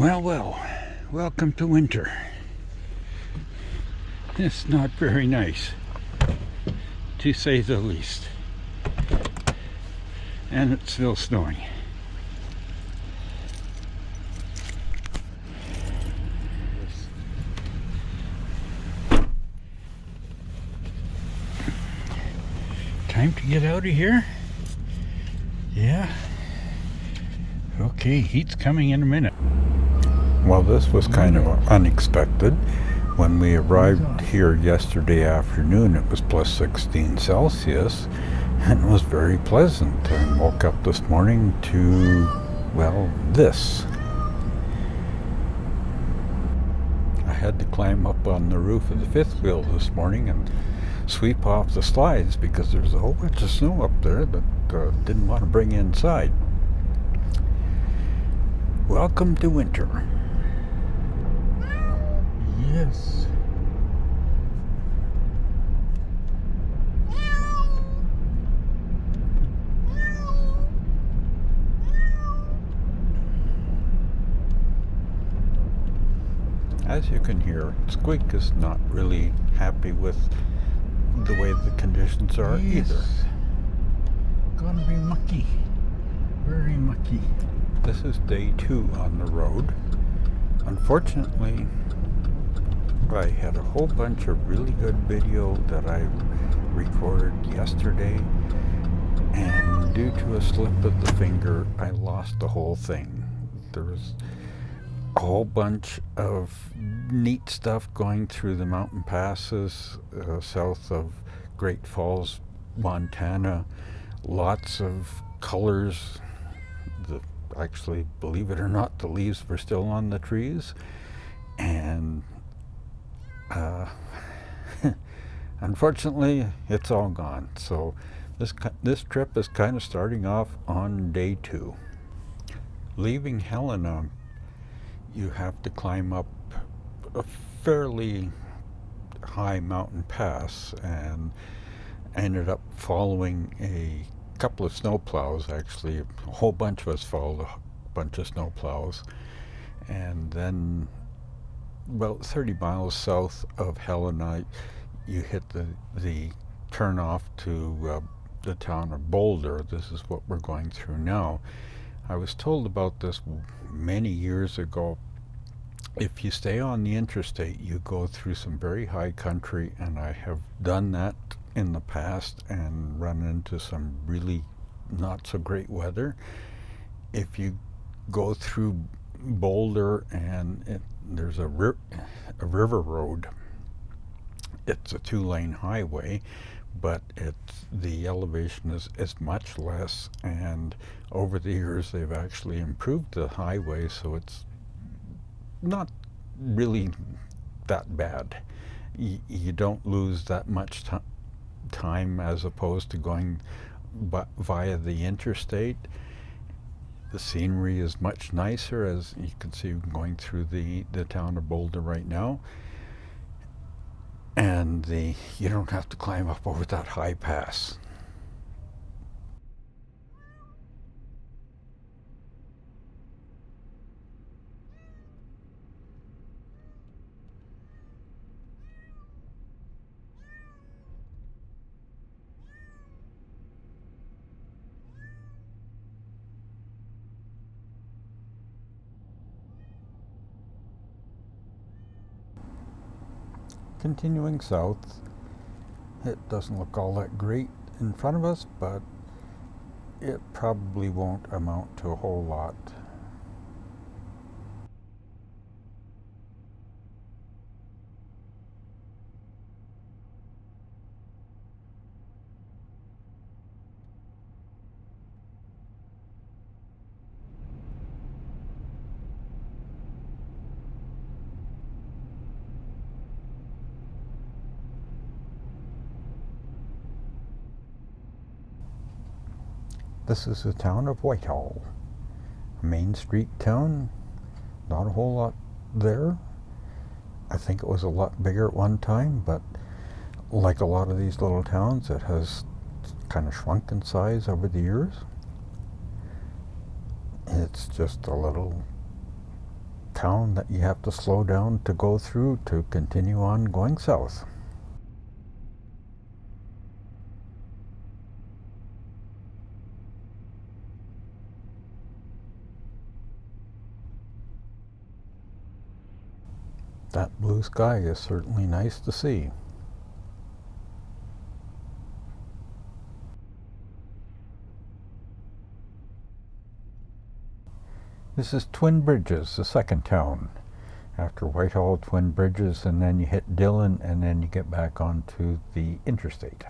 Well, well, welcome to winter. It's not very nice, to say the least. And it's still snowing. Time to get out of here? Yeah. Okay, heat's coming in a minute. Well, this was kind of unexpected. When we arrived here yesterday afternoon, it was plus 16 Celsius, and it was very pleasant. I woke up this morning to, well, this. I had to climb up on the roof of the fifth wheel this morning and sweep off the slides because there's a whole bunch of snow up there that didn't want to bring inside. Welcome to winter. Yes. As you can hear, Squeak is not really happy with the way the conditions are either. Gonna be mucky. Very mucky. This is day 2 on the road. Unfortunately, I had a whole bunch of really good video that I recorded yesterday, and due to a slip of the finger, I lost the whole thing. There was a whole bunch of neat stuff going through the mountain passes south of Great Falls, Montana. Lots of colors. Actually, believe it or not, the leaves were still on the trees, and unfortunately it's all gone. So this trip is kind of starting off on day 2. Leaving Helena, you have to climb up a fairly high mountain pass, and I ended up following a couple of snow plows. Actually, a whole bunch of us followed a bunch of snow plows, and then about 30 miles south of Helena you hit the turn off to the town of Boulder. This is what we're going through now. I was told about this many years ago. If you stay on the interstate, you go through some very high country, and I have done that in the past and run into some really not so great weather. If you go through Boulder and there's a river road, it's a 2-lane highway, but the elevation is much less, and over the years they've actually improved the highway, so it's not really that bad. You don't lose that much time as opposed to going via the interstate. The scenery is much nicer, as you can see going through the town of Boulder right now, and you don't have to climb up over that high pass. Continuing south, it doesn't look all that great in front of us, but it probably won't amount to a whole lot. This is the town of Whitehall, a Main Street town. Not a whole lot there. I think it was a lot bigger at one time, but like a lot of these little towns, it has kind of shrunk in size over the years. It's just a little town that you have to slow down to go through to continue on going south. That blue sky is certainly nice to see. This is Twin Bridges, the second town. After Whitehall, Twin Bridges, and then you hit Dillon, and then you get back onto the interstate.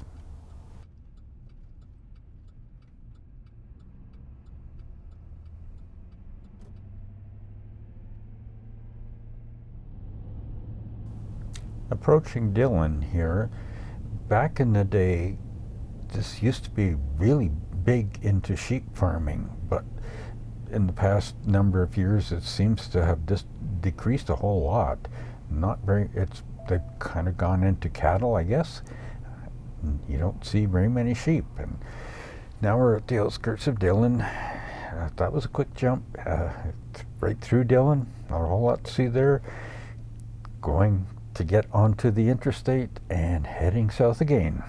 Approaching Dillon here, back in the day, this used to be really big into sheep farming, but in the past number of years it seems to have just decreased a whole lot. They've kind of gone into cattle, I guess. You don't see very many sheep, and now we're at the outskirts of Dillon. That was a quick jump, right through Dillon. Not a whole lot to see there. Going to get onto the interstate and heading south again.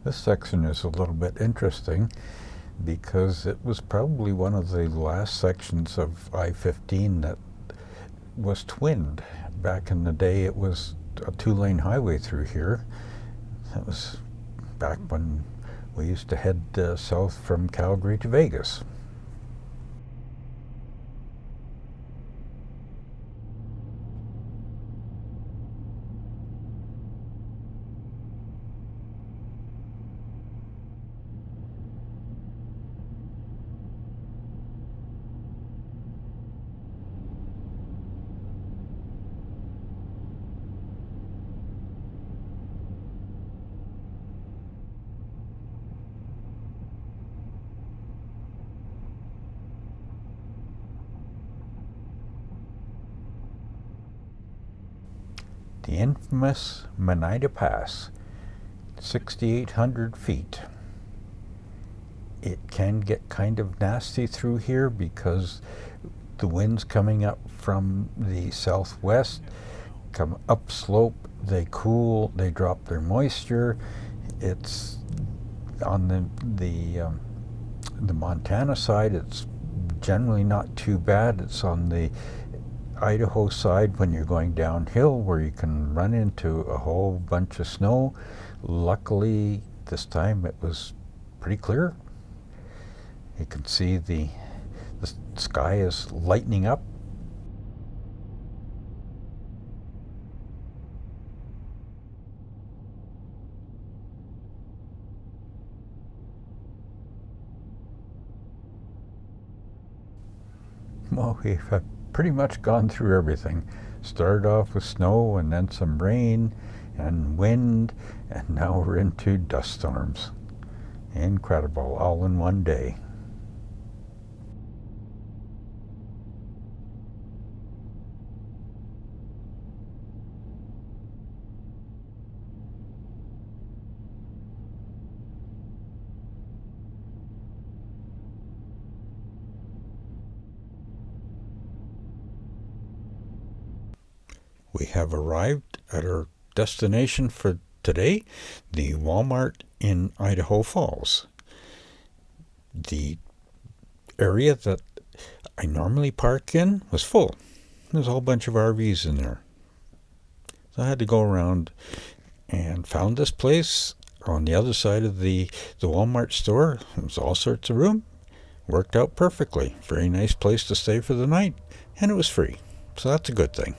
This section is a little bit interesting because it was probably one of the last sections of I-15 that was twinned. Back in the day, it was a two-lane highway through here. That was back when we used to head south from Calgary to Vegas. The infamous Monida Pass, 6,800 feet. It can get kind of nasty through here because the winds coming up from the southwest come upslope, they cool, they drop their moisture. It's on the Montana side, it's generally not too bad. It's on the Idaho side when you're going downhill where you can run into a whole bunch of snow. Luckily this time it was pretty clear. You can see the sky is lightening up. Well, we've pretty much gone through everything. Started off with snow and then some rain and wind, and now we're into dust storms. Incredible, all in one day. We have arrived at our destination for today, the Walmart in Idaho Falls. The area that I normally park in was full. There's a whole bunch of RVs in there. So I had to go around and found this place on the other side of the Walmart store. There was all sorts of room. Worked out perfectly. Very nice place to stay for the night, and it was free. So that's a good thing.